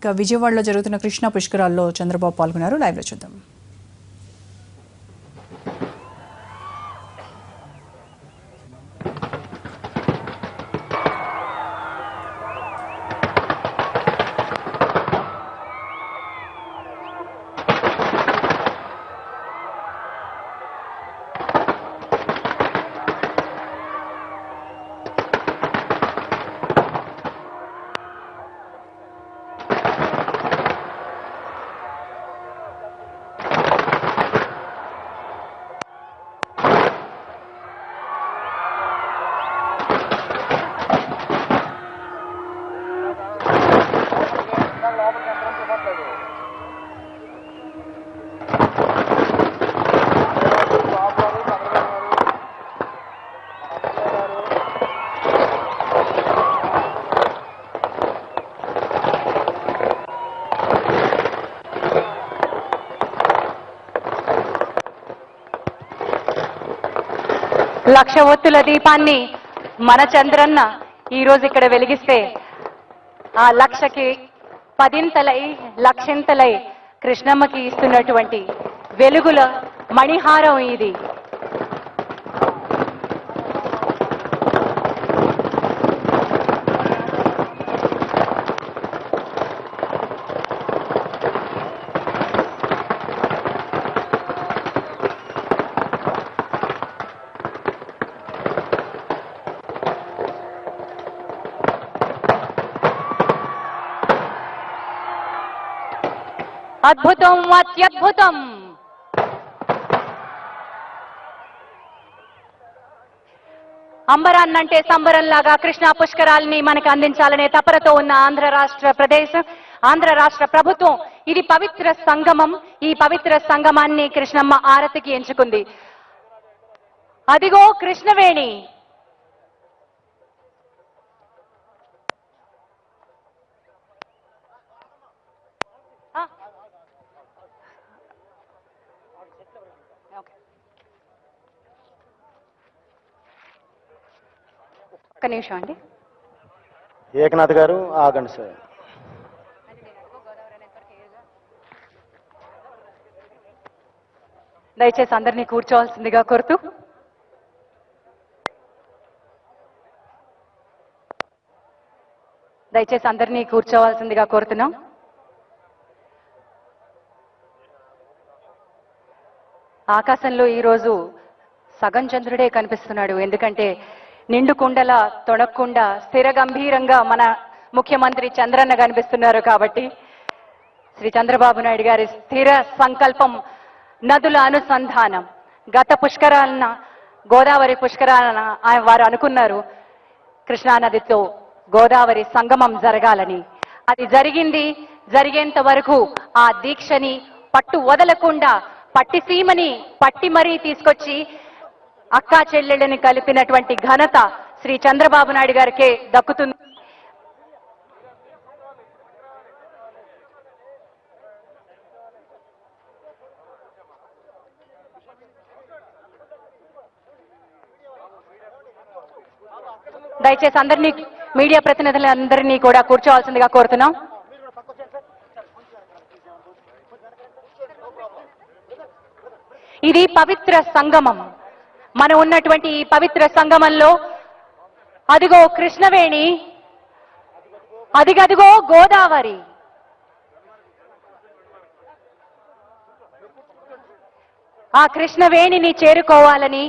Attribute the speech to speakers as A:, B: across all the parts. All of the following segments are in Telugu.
A: ఇక విజయవాడలో జరుగుతున్న కృష్ణా పుష్కరాల్లో చంద్రబాబు పాల్గొన్నారు. లైవ్లో చూద్దాం.
B: లక్ష ఒత్తుల దీపాన్ని మన చంద్రన్న ఈరోజు ఇక్కడ వెలిగిస్తే ఆ లక్షకి పదింతలై లక్షింతలై కృష్ణమ్మకి ఇస్తున్నటువంటి వెలుగుల మణిహారం ఇది. అద్భుతం, అత్యద్భుతం. అంబరాన్నంటే సంబరంలాగా కృష్ణా పుష్కరాల్ని మనకు అందించాలనే తపరతో ఉన్న ఆంధ్ర రాష్ట్ర ప్రభుత్వం ఇది పవిత్ర సంగమం. ఈ పవిత్ర సంగమాన్ని కృష్ణమ్మ ఆరతికి ఎంచుకుంది. అదిగో కృష్ణవేణి. ఒక్క నిమిషం అండి.
C: ఏకనాథ్ గారు ఆగండి సార్.
B: దయచేసి అందరినీ కూర్చోవాల్సిందిగా కోరుతూ కోరుతున్నాం. ఆకాశంలో ఈరోజు సగం చంద్రుడే కనిపిస్తున్నాడు. ఎందుకంటే నిండు కుండల తొణక్కుండా స్థిర గంభీరంగా మన ముఖ్యమంత్రి చంద్రన్న కనిపిస్తున్నారు. కాబట్టి శ్రీ చంద్రబాబు నాయుడు గారి స్థిర సంకల్పం నదుల అనుసంధానం. గత పుష్కరాలన గోదావరి పుష్కరాలన వారు అనుకున్నారు కృష్ణానదితో గోదావరి సంగమం జరగాలని. అది జరిగింది. జరిగేంత వరకు ఆ దీక్షని పట్టు వదలకుండా పట్టిసీమని పట్టి మరీ తీసుకొచ్చి అక్కా చెల్లెళ్ళని కలిపినటువంటి ఘనత శ్రీ చంద్రబాబు నాయుడు గారికే దక్కుతుంది. దయచేసి అందరినీ మీడియా ప్రతినిధులందరినీ కూడా కూర్చోవాల్సిందిగా కోరుతున్నాం. ఇది పవిత్ర సంగమం. మనం ఉన్నటువంటి ఈ పవిత్ర సంగమంలో అదిగో కృష్ణవేణి, అదిగదిగో గోదావరి. ఆ కృష్ణవేణిని చేరుకోవాలని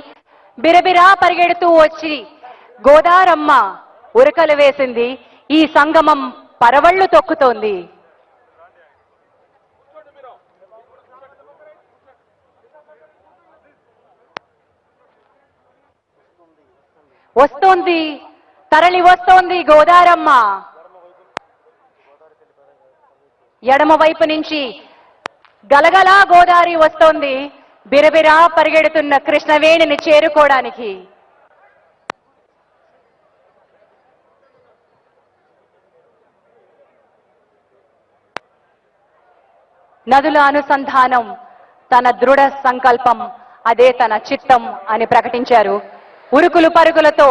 B: బిరబిరా పరిగెడుతూ వచ్చి గోదారమ్మ ఉరకలు వేసింది. ఈ సంగమం పరవళ్లు తొక్కుతోంది. వస్తోంది, తరలి వస్తోంది గోదారమ్మ. ఎడమ వైపు నుంచి గలగలా గోదావరి వస్తోంది బిరబిరా పరిగెడుతున్న కృష్ణవేణిని చేరుకోవడానికి. నదుల అనుసంధానం తన దృఢ సంకల్పం, అదే తన చిత్తం అని ప్రకటించారు. ఉరుకులు పరుగులతో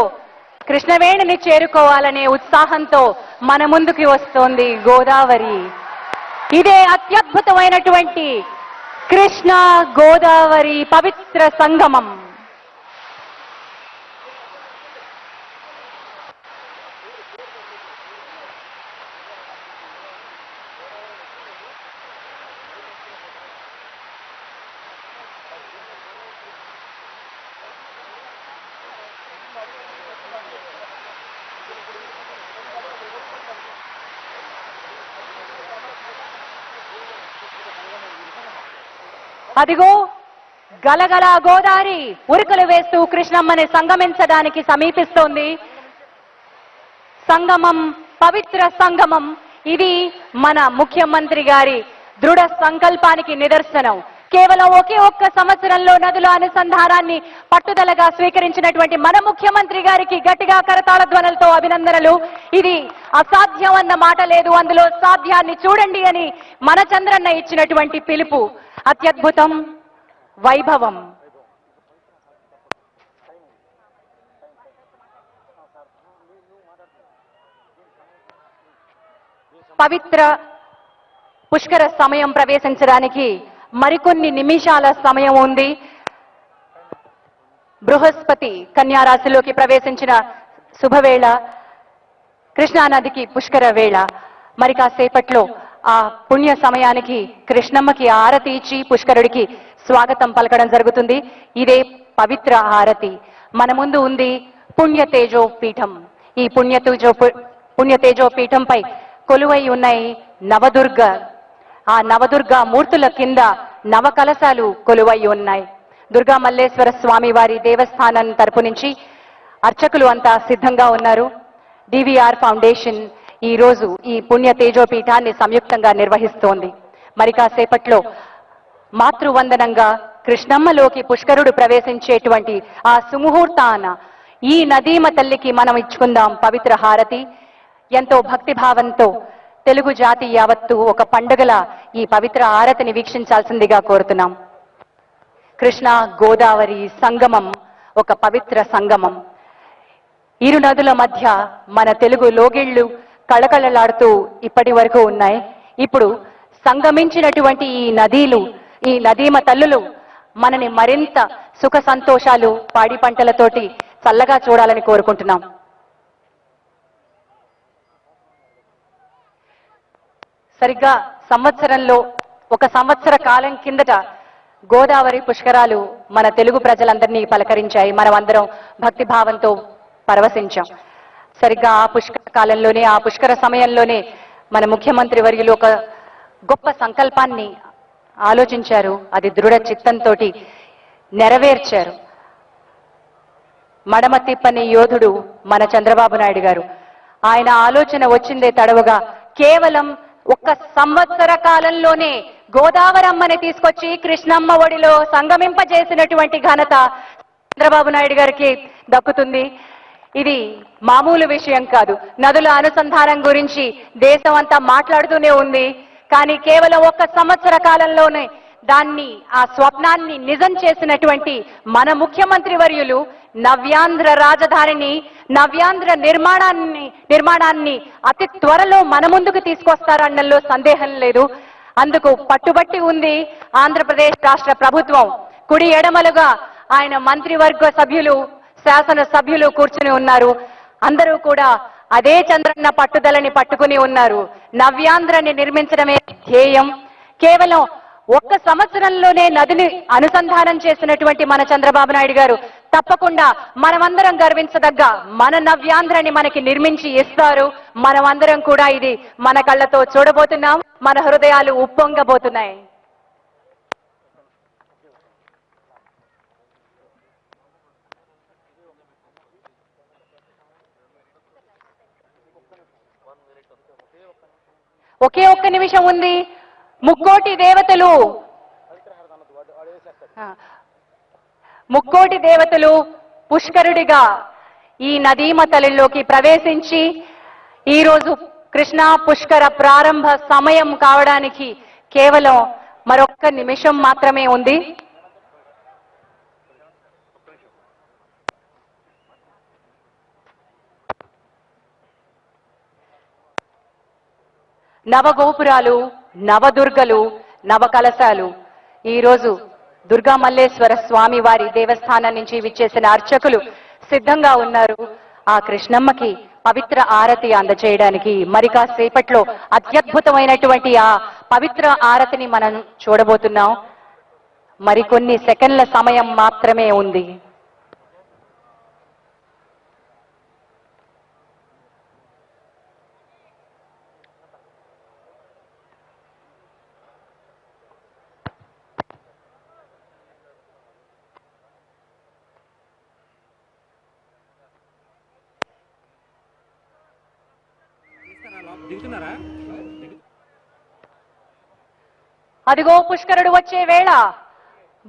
B: కృష్ణవేణిని చేరుకోవాలనే ఉత్సాహంతో మన ముందుకి వస్తోంది గోదావరి. ఇదే అత్యద్భుతమైనటువంటి కృష్ణ గోదావరి పవిత్ర సంగమం. అదిగో గలగల గోదావరి ఉరుకులు వేస్తూ కృష్ణమ్మని సంగమించడానికి సమీపిస్తోంది. సంగమం, పవిత్ర సంగమం. ఇది మన ముఖ్యమంత్రి గారి దృఢ సంకల్పానికి నిదర్శనం. కేవలం ఒకే ఒక్క సంవత్సరంలో నదుల అనుసంధానాన్ని పట్టుదలగా స్వీకరించినటువంటి మన ముఖ్యమంత్రి గారికి గట్టిగా కరతాళ ధ్వనులతో అభినందనలు. ఇది అసాధ్యం అన్న మాట లేదు, అందులో సాధ్యాన్ని చూడండి అని మన చంద్రన్న ఇచ్చినటువంటి పిలుపు. అత్యద్భుతం, వైభవం. పవిత్ర పుష్కర సమయం ప్రవేశించడానికి మరికొన్ని నిమిషాల సమయం ఉంది. బృహస్పతి కన్యారాశిలోకి ప్రవేశించిన శుభవేళ, కృష్ణానదికి పుష్కర వేళ. మరి కాసేపట్లో ఆ పుణ్య సమయానికి కృష్ణమ్మకి ఆరతి ఇచ్చి పుష్కరుడికి స్వాగతం పలకడం జరుగుతుంది. ఇదే పవిత్ర హారతి. మన ముందు ఉంది పుణ్యతేజో పీఠం. ఈ పుణ్యతేజో పీఠంపై కొలువై ఉన్నాయి నవదుర్గ. ఆ నవదుర్గ మూర్తుల కింద నవకలశాలు కొలువై ఉన్నాయి. దుర్గా మల్లేశ్వర స్వామి వారి దేవస్థానం తరపు నుంచి అర్చకులు అంతా సిద్ధంగా ఉన్నారు. డివిఆర్ ఫౌండేషన్ ఈ రోజు ఈ పుణ్య తేజోపీఠాన్ని సంయుక్తంగా నిర్వహిస్తోంది. మరి కాసేపట్లో మాతృవందనంగా కృష్ణమ్మలోకి పుష్కరుడు ప్రవేశించేటువంటి ఆ సుముహూర్తాన ఈ నదీమ తల్లికి మనం ఇచ్చుకుందాం పవిత్ర హారతి. ఎంతో భక్తిభావంతో తెలుగు జాతి యావత్తు ఒక పండుగల ఈ పవిత్ర హారతిని వీక్షించాల్సిందిగా కోరుతున్నాం. కృష్ణ గోదావరి సంగమం ఒక పవిత్ర సంగమం. ఇరు నదుల మధ్య మన తెలుగు లోగిళ్లు కళకళలాడుతూ ఇప్పటి వరకు ఉన్నాయి. ఇప్పుడు సంగమించినటువంటి ఈ నదీమ తల్లులు మనని మరింత సుఖ సంతోషాలు, పాడి పంటలతోటి చల్లగా చూడాలని కోరుకుంటున్నాం. సరిగ్గా సంవత్సరంలో ఒక సంవత్సర కాలం కిందట గోదావరి పుష్కరాలు మన తెలుగు ప్రజలందరినీ పలకరించాయి. మనం అందరం భక్తిభావంతో పరవశించాం. సరిగ్గా ఆ పుష్కర కాలంలోనే, ఆ పుష్కర సమయంలోనే మన ముఖ్యమంత్రి వర్యులు ఒక గొప్ప సంకల్పాన్ని ఆలోచించారు. అది దృఢ చిత్తంతో నెరవేర్చారు. మడమ తిప్పని యోధుడు మన చంద్రబాబు నాయుడు గారు. ఆయన ఆలోచన వచ్చిందే తడవుగా కేవలం ఒక్క సంవత్సర కాలంలోనే గోదావరమ్మని తీసుకొచ్చి కృష్ణమ్మ ఒడిలో సంగమింపజేసినటువంటి ఘనత చంద్రబాబు నాయుడు గారికి దక్కుతుంది. ఇది మామూలు విషయం కాదు. నదుల అనుసంధానం గురించి దేశం అంతా మాట్లాడుతూనే ఉంది. కానీ కేవలం ఒక్క సంవత్సర కాలంలోనే ఆ స్వప్నాన్ని నిజం చేసినటువంటి మన ముఖ్యమంత్రి వర్యులు నవ్యాంధ్ర రాజధానిని, నవ్యాంధ్ర నిర్మాణాన్ని అతి త్వరలో మన ముందుకు తీసుకొస్తారన్నలో సందేహం లేదు. అందుకు పట్టుబట్టి ఉంది ఆంధ్రప్రదేశ్ రాష్ట్ర ప్రభుత్వం. కుడి ఎడమలుగా ఆయన మంత్రివర్గ సభ్యులు, శాసన సభ్యులు కూర్చుని ఉన్నారు. అందరూ కూడా అదే చంద్రన్న పట్టుదలని పట్టుకుని ఉన్నారు. నవ్యాంధ్రని నిర్మించడమే ధ్యేయం. కేవలం ఒక్క సంవత్సరంలోనే నదిని అనుసంధానం చేసినటువంటి మన చంద్రబాబు నాయుడు గారు తప్పకుండా మనమందరం గర్వించదగ్గ మన నవ్యాంధ్రని మనకి నిర్మించి ఇస్తారు. మనమందరం కూడా ఇది మన కళ్ళతో చూడబోతున్నాం. మన హృదయాలు ఉప్పొంగబోతున్నాయి. ఒకే ఒక్క నిమిషం ఉంది. ముక్కోటి దేవతలు పుష్కరుడిగా ఈ నదీమ తల్లిలోకి ప్రవేశించి ఈరోజు కృష్ణా పుష్కర ప్రారంభ సమయం కావడానికి కేవలం మరొక్క నిమిషం మాత్రమే ఉంది. నవగోపురాలు, నవదుర్గలు, నవకలశాలు. ఈరోజు దుర్గా మల్లేశ్వర స్వామి వారి దేవస్థానం నుంచి విచ్చేసిన అర్చకులు సిద్ధంగా ఉన్నారు. ఆ కృష్ణమ్మకి పవిత్ర ఆరతి అందజేయడానికి మరి కాసేపట్లో అత్యద్భుతమైనటువంటి ఆ పవిత్ర ఆరతిని మనం చూడబోతున్నాం. మరికొన్ని సెకండ్ల సమయం మాత్రమే ఉంది. అదిగో పుష్కరుడు వచ్చే వేళ.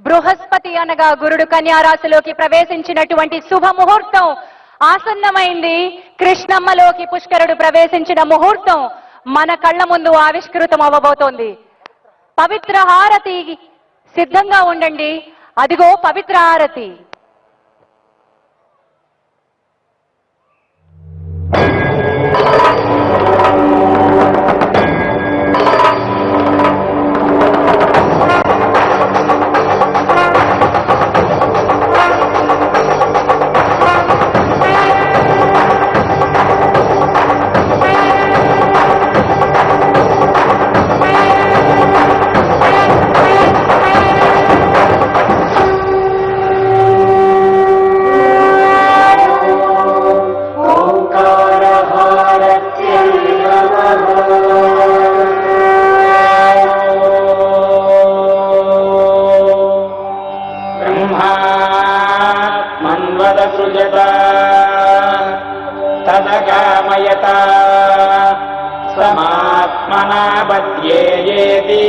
B: బృహస్పతి అనగా గురుడు కన్యారాశిలోకి ప్రవేశించినటువంటి శుభ ముహూర్తం ఆసన్నమైంది. కృష్ణమ్మలోకి పుష్కరుడు ప్రవేశించిన ముహూర్తం మన కళ్ళ ముందు ఆవిష్కృతం అవ్వబోతోంది. పవిత్ర హారతి సిద్ధంగా ఉండండి. అదిగో పవిత్ర హారతి.
D: తదగామయత సమాత్మనా బధ్యేయేతి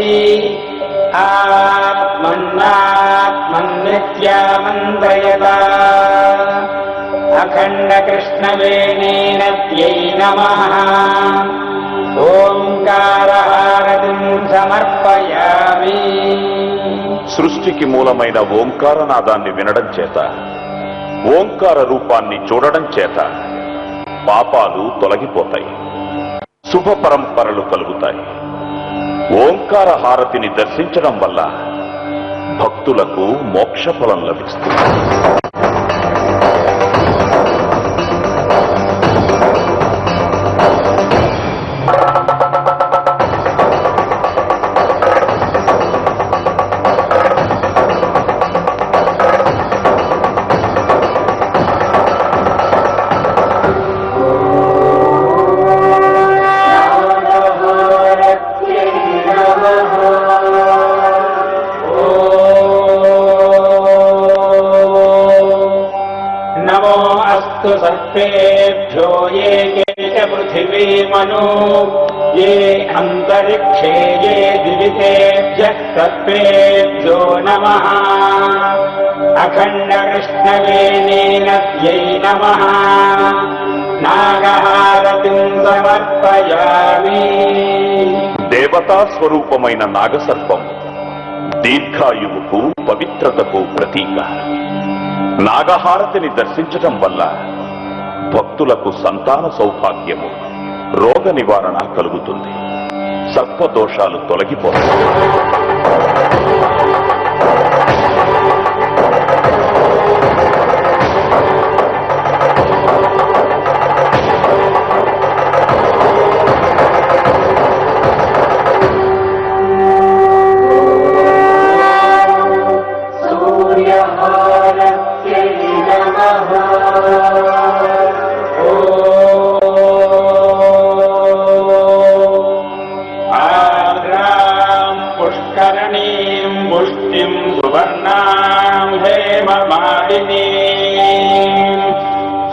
D: ఆత్మన్నాత్మన్నిత్యామంత్రయత అఖండ కృష్ణవేణీనద్యై నమః. ఓంకారహారతిం సమర్పయామి.
E: సృష్టికి మూలమైన ఓంకారనాదాన్ని వినడం చేత, ఓంకార రూపాన్ని చూడడం చేత పాపాలు తొలగిపోతాయి, శుభ పరంపరలు కలుగుతాయి. ఓంకార హారతిని దర్శించడం వల్ల భక్తులకు మోక్ష ఫలం లభిస్తుంది.
D: सर्पेभ्यो ये के पृथिवीमनु ये अंतरिक्षे ये दिवितेभ्यः सर्पेभ्यो नमः. अखंड कृष्णवेणीनद्यै नमः. नागहारतिं समर्पयामि.
E: దేవతా స్వరూపమైన నాగసర్పం దీర్ఘాయువుకు, పవిత్రతకు ప్రతీక. నాగహారతిని దర్శించటం వల్ల భక్తులకు సంతాన సౌభాగ్యము, రోగ నివారణ కలుగుతుంది, సర్పదోషాలు తొలగిపోతాయి.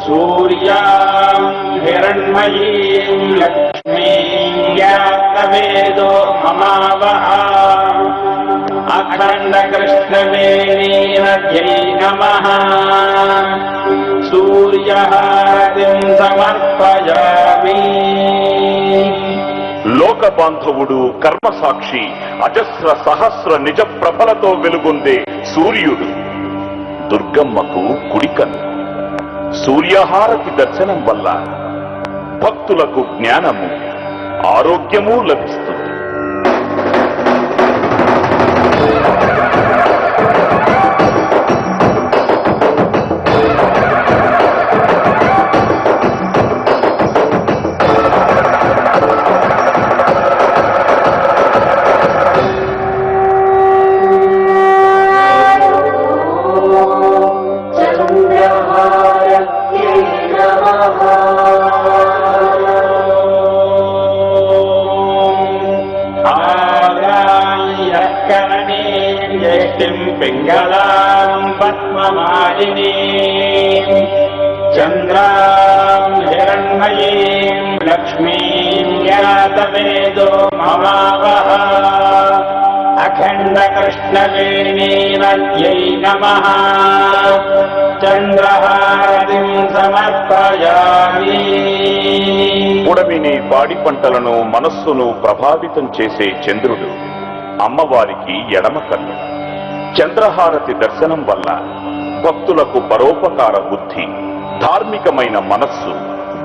D: सूर्यां हिरण्मयीं लक्ष्मीं ज्ञातवेदो ममावः. अखंड कृष्णवेणीनद्यै नमः. सूर्यहारतिं समर्पयामि.
E: లోక బాంధవుడు, కర్మసాక్షి, అజస్ర సహస్ర నిజ ప్రభలతో వెలుగొందే సూర్యుడు దుర్గమ్మకు కుడికన్ను. సూర్యహారతి దర్శనం వల్ల భక్తులకు జ్ఞానము, ఆరోగ్యము లభిస్తుంది.
D: पिङ्गलां पद्ममालिनीं चन्द्रां हिरण्मयीं लक्ष्मीं ज्ञातवेदो ममावः अखण्डकृष्णवेणीनद्यै नमः चन्द्रहारतिं समर्पयामि.
E: పుడమిని పాడి పంటలను మనస్సును ప్రభావితం చేసే చంద్రుడు అమ్మవారికి ఎడమ కన్ను. చంద్రహారతి దర్శనం వల్ల భక్తులకు పరోపకార బుద్ధి, ధార్మికమైన మనస్సు,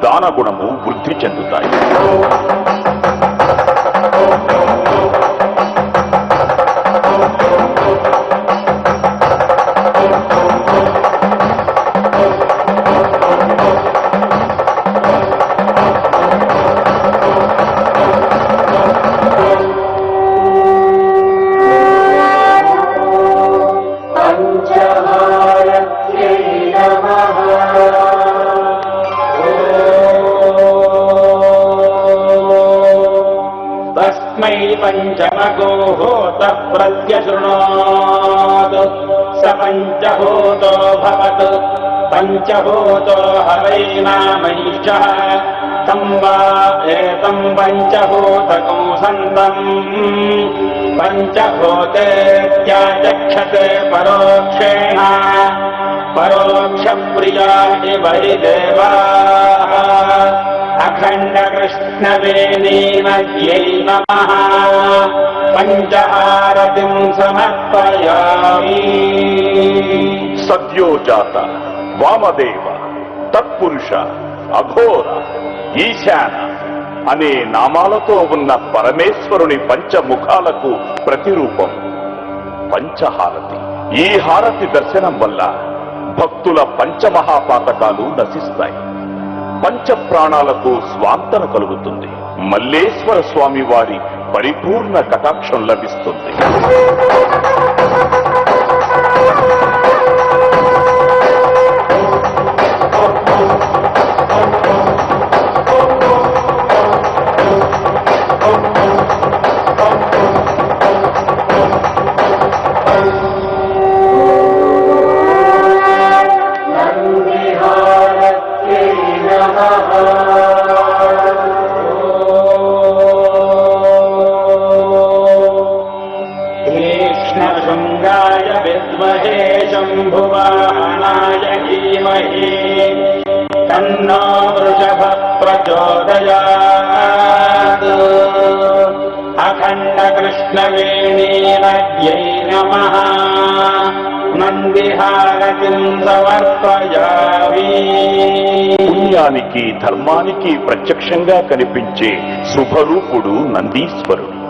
E: దానగుణము వృద్ధి చెందుతాయి.
D: पंचमगोहोत प्रत्यशृणोतु स पंचभूतो भवतु पंचभूतो हवैनामैषः तं वा एतं पंचभूतकं सन्तम् पंचभूतेत्याचक्षते परोक्षेण परोक्षप्रिया वैदेवाः अखण्डकृष्णवेणीनद्यै नमः पंचहारतिं समर्पयामि.
E: సద్యోజాత, వామదేవ, తత్పురుష, అఘోర, ఈశాన అనే నామాలతో ఉన్న పరమేశ్వరుని పంచముఖాలకు ప్రతిరూపం పంచహారతి. ఈ హారతి దర్శనం వల్ల భక్తుల పంచమహాపాతకాలు నశిస్తాయి, పంచ ప్రాణాలకు స్వాంతన కలుగుతుంది, మల్లేశ్వర స్వామి వారి పరిపూర్ణ కటాక్షం లభిస్తుంది.
D: कृष्णशृङ्गाय विद्महे शम्भुवाहनाय धीमहि तन्नो वृषभः प्रचोदयात्. अखण्डकृष्णवेणीनद्यै नमः నందిహారతిం సమర్పయామి. పుణ్యానికి ధర్మానికి ప్రత్యక్షంగా కనిపించే శుభరూపుడు నందీశ్వరుడు.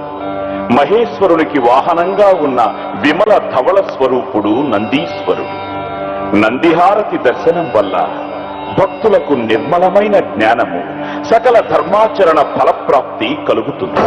D: మహేశ్వరునికి వాహనంగా ఉన్న విమల ధవళ స్వరూపుడు నందీశ్వరుడు. నందిహారతి దర్శనం వల్ల భక్తులకు నిర్మలమైన జ్ఞానము, సకల ధర్మాచరణ ఫలప్రాప్తి కలుగుతుంది.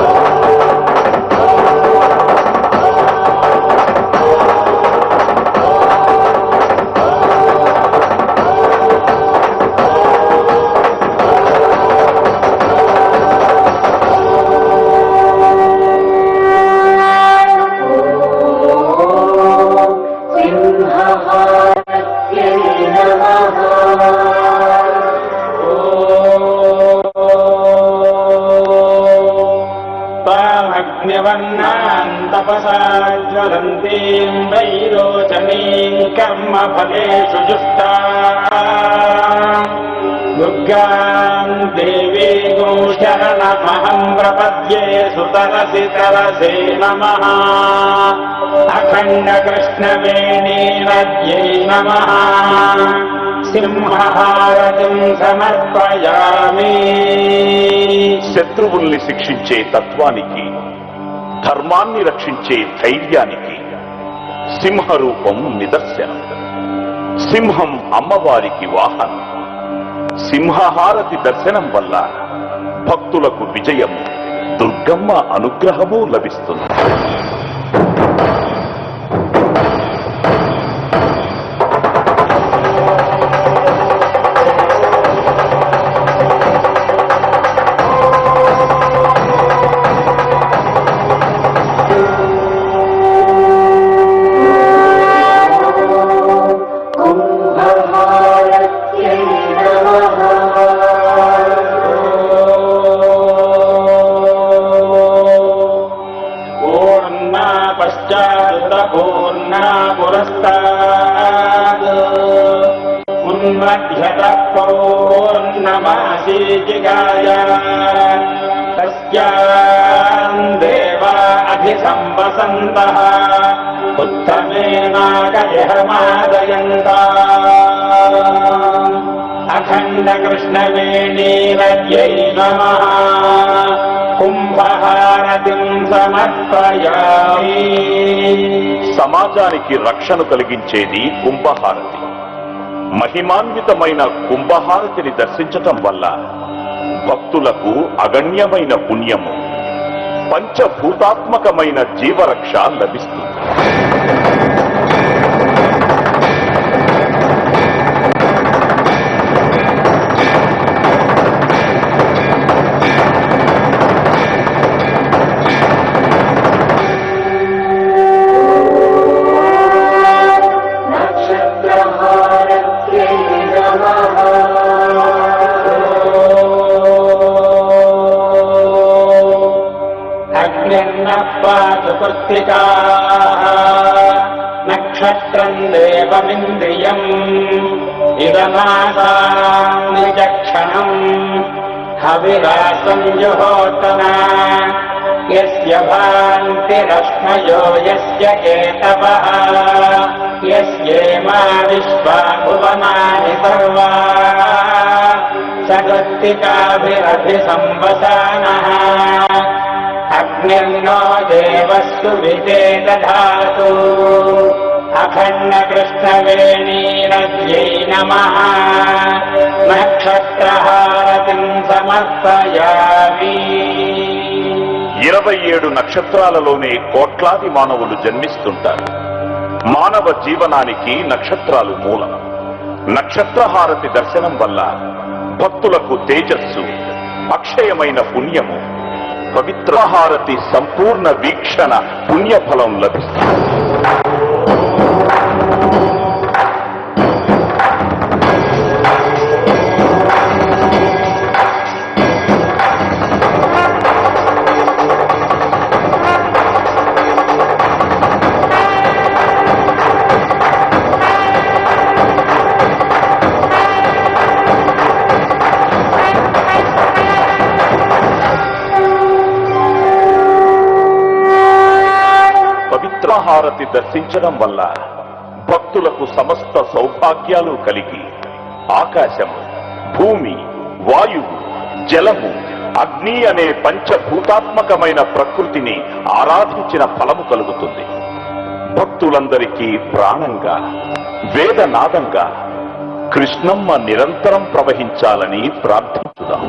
D: तपसाज्वलन्तीं वैरोचनीं कर्मफलेषु जुष्टा दुर्गां देवीं शरणमहं प्रपद्ये सुतरसि तरसे नमः. अखण्डकृष्णवेणीनद्यै नमः सिंहहारतिं समर्पयामि.
E: శత్రువుల్ని శిక్షించే తత్వానికి, ధర్మాన్ని రక్షించే ధైర్యానికి సింహరూపం నిదర్శనం. సింహం అమ్మవారికి వాహనం. సింహహారతి దర్శనం వల్ల భక్తులకు విజయము, దుర్గమ్మ అనుగ్రహము లభిస్తుంది.
D: पूर्णा पुरस्ताद् उन्मध्यतः पौर्णमासीचिकाय तस्याम् देवा अभिसंवसन्तः उत्तमेनागजहमादयन्ताम् अखण्डकृष्णवेणीरज्यै नमः కుంభహారతిం సమర్పయామి.
E: సమాజానికి రక్షణ కలిగించేది కుంభహారతి. మహిమాన్వితమైన కుంభహారతిని దర్శించటం వల్ల భక్తులకు అగణ్యమైన పుణ్యము, పంచభూతాత్మకమైన జీవరక్ష లభిస్తుంది.
D: నక్షత్రం దేవమింద్రియం ఇదమాసాం నిజక్షణం హవిరాసం జుహోతన యస్య భాంతిరశ్మయో యస్య కేతవః యస్యేమా విశ్వా భువనాని సర్వా సగత్తికాభిరభిసంవసానః అగ్నిర్నో దేవస్సు విచేదధాతు అఖండకృష్ణవేణీరజ్యై నమః నక్షత్రహారతిం సమర్పయామి.
E: 27 నక్షత్రాలలోనే కోట్లాది మానవులు జన్మిస్తుంటారు. మానవ జీవనానికి నక్షత్రాలు మూలం. నక్షత్రహారతి దర్శనం వల్ల భక్తులకు తేజస్సు, అక్షయమైన పుణ్యము, పవిత్రహారతి సంపూర్ణ వీక్షణ పుణ్యఫలం లభిస్తుంది. హారతి దర్శించడం వల్ల భక్తులకు సమస్త సౌభాగ్యాలు కలిగి ఆకాశము, భూమి, వాయువు, జలము, అగ్ని అనే పంచభూతాత్మకమైన ప్రకృతిని ఆరాధించిన ఫలము కలుగుతుంది. భక్తులందరికీ ప్రాణంగా, వేదనాదంగా కృష్ణమ్మ నిరంతరం ప్రవహించాలని ప్రార్థించుదాం.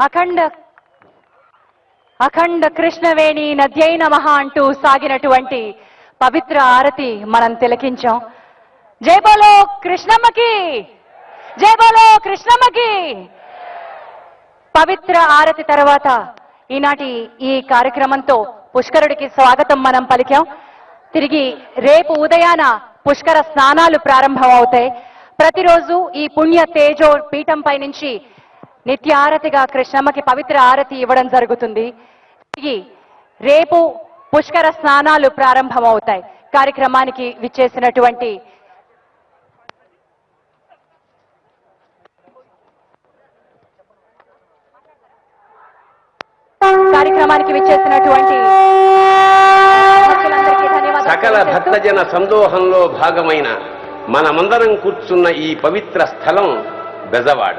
B: అఖండ అఖండ కృష్ణవేణి నద్యై నమః అంటూ సాగినటువంటి పవిత్ర ఆరతి మనం తిలకించాం. జై బోలో కృష్ణమ్మకి, జై బోలో కృష్ణమ్మకి. పవిత్ర ఆరతి తర్వాత ఈనాటి ఈ కార్యక్రమంతో పుష్కరుడికి స్వాగతం మనం పలికాం. తిరిగి రేపు ఉదయాన పుష్కర స్నానాలు ప్రారంభం అవుతాయి. ప్రతిరోజు ఈ పుణ్య తేజో పీఠంపై నుంచి నిత్య ఆరతిగా కృష్ణమ్మకి పవిత్ర ఆరతి ఇవ్వడం జరుగుతుంది. తిరిగి రేపు పుష్కర స్నానాలు ప్రారంభం అవుతాయి. కార్యక్రమానికి విచ్చేసినటువంటి భక్తులందరికీ ధన్యవాదాలు.
F: సకల భక్తజన సందోహంలో భాగమైన మనమందరం కూర్చున్న ఈ పవిత్ర స్థలం బెజవాడ.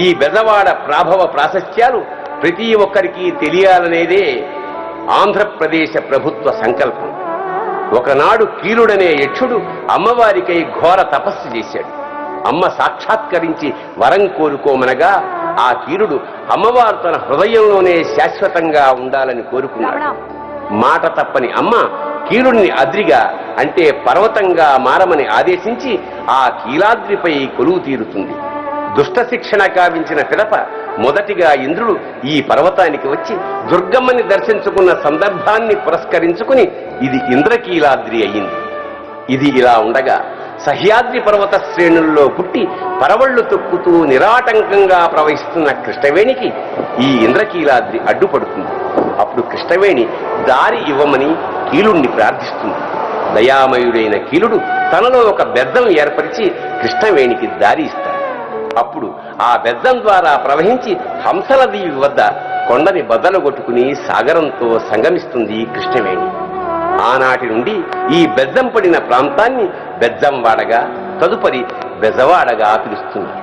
F: ఈ బెజవాడ ప్రాభవ ప్రాశస్త్యాలు ప్రతి ఒక్కరికి తెలియాలనేదే ఆంధ్రప్రదేశ్ ప్రభుత్వ సంకల్పం. ఒకనాడు కీలుడనే యక్షుడు అమ్మవారికై ఘోర తపస్సు చేశాడు. అమ్మ సాక్షాత్కరించి వరం కోరుకోమనగా ఆ కీలుడు అమ్మవారు తన హృదయంలోనే శాశ్వతంగా ఉండాలని కోరుకున్నాడు. మాట తప్పని అమ్మ కీలుడిని అద్రిగా అంటే పర్వతంగా మారమని ఆదేశించి ఆ కీలాద్రిపై కొలువు తీరుతుంది. దుష్ట శిక్షణ కావించిన పిదప మొదటిగా ఇంద్రుడు ఈ పర్వతానికి వచ్చి దుర్గమ్మని దర్శించుకున్న సందర్భాన్ని పురస్కరించుకుని ఇది ఇంద్రకీలాద్రి అయ్యింది. ఇది ఇలా ఉండగా సహ్యాద్రి పర్వత శ్రేణుల్లో పుట్టి పరవళ్లు తొక్కుతూ నిరాటంకంగా ప్రవహిస్తున్న కృష్ణవేణికి ఈ ఇంద్రకీలాద్రి అడ్డుపడుతుంది. అప్పుడు కృష్ణవేణి దారి ఇవ్వమని కీలుణ్ణి ప్రార్థిస్తుంది. దయామయుడైన కీలుడు తనలో ఒక బెద్దం ఏర్పరిచి కృష్ణవేణికి దారి ఇస్తాడు. అప్పుడు ఆ బెద్దం ద్వారా ప్రవహించి హంసలదీవి వద్ద కొండని బద్దలుగొట్టుకుని సాగరంతో సంగమిస్తుంది కృష్ణవేణి. ఆనాటి నుండి ఈ బెద్దం పడిన ప్రాంతాన్ని బెజ్జంవాడగా తదుపరి బెజవాడగా పిలుస్తుంది.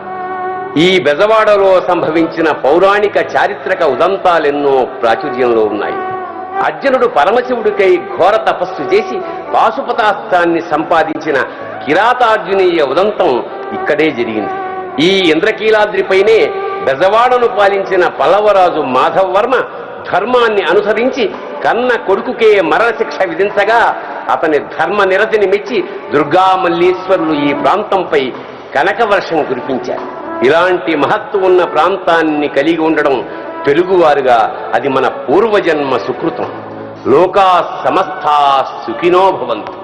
F: ఈ బెజవాడలో సంభవించిన పౌరాణిక చారిత్రక ఉదంతాలెన్నో ప్రాచుర్యంలో ఉన్నాయి. అర్జునుడు పరమశివుడికై ఘోర తపస్సు చేసి పాశుపతాస్త్రాన్ని సంపాదించిన కిరాతార్జునీయ ఉదంతం ఇక్కడే జరిగింది. ఈ ఇంద్రకీలాద్రిపైనే బెజవాడను పాలించిన పల్లవరాజు మాధవవర్మ ధర్మాన్ని అనుసరించి కన్న కొడుకుకే మరణశిక్ష విధించగా అతని ధర్మ నిరతిని మెచ్చి దుర్గామల్లీశ్వరులు ఈ ప్రాంతంపై కనకవర్షం కురిపించారు. ఇలాంటి మహత్తు ఉన్న ప్రాంతాన్ని కలిగి ఉండడం తెలుగువారుగా అది మన పూర్వజన్మ సుకృతం. లోకా సమస్తా సుఖినో భవంతు.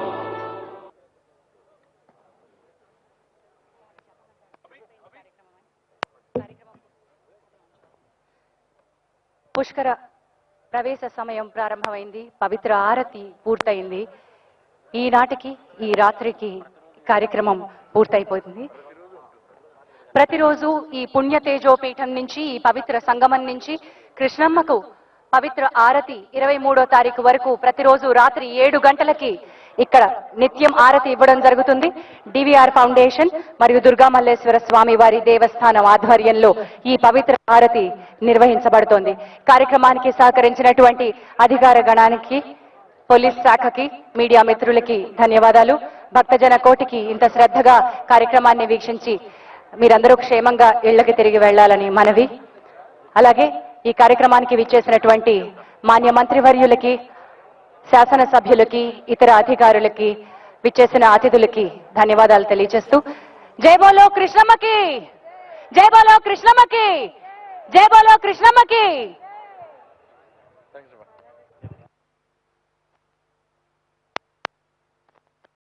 B: పుష్కర ప్రవేశ సమయం ప్రారంభమైంది. పవిత్ర ఆరతి పూర్తయింది. ఈనాటికి ఈ రాత్రికి కార్యక్రమం పూర్తయిపోతుంది. ప్రతిరోజు ఈ పుణ్యతేజోపీఠం నుంచి ఈ పవిత్ర సంగమం నుంచి కృష్ణమ్మకు పవిత్ర ఆరతి 23వ తారీఖు వరకు ప్రతిరోజు రాత్రి 7 గంటలకి ఇక్కడ నిత్యం ఆరతి ఇవ్వడం జరుగుతుంది. డివిఆర్ ఫౌండేషన్ మరియు దుర్గా మల్లేశ్వర స్వామి వారి దేవస్థానం ఆధ్వర్యంలో ఈ పవిత్ర ఆరతి నిర్వహించబడుతోంది. కార్యక్రమానికి సహకరించినటువంటి అధికార గణానికి, పోలీస్ శాఖకి, మీడియా మిత్రులకి ధన్యవాదాలు. భక్తజన కోటికి ఇంత శ్రద్ధగా కార్యక్రమాన్ని వీక్షించి మీరందరూ క్షేమంగా ఇళ్లకి తిరిగి వెళ్లాలని మనవి. అలాగే ఈ కార్యక్రమానికి విచ్చేసినటువంటి మాన్య మంత్రివర్యులకి, శాసనసభ్యులకి, ఇతర అధికారులకి, విచ్చేసిన అతిథులకి ధన్యవాదాలు తెలియజేస్తూ జై బోలో కృష్ణమ్మకి, జై బోలో కృష్ణమ్మకి, జై బోలో కృష్ణమ్మకి.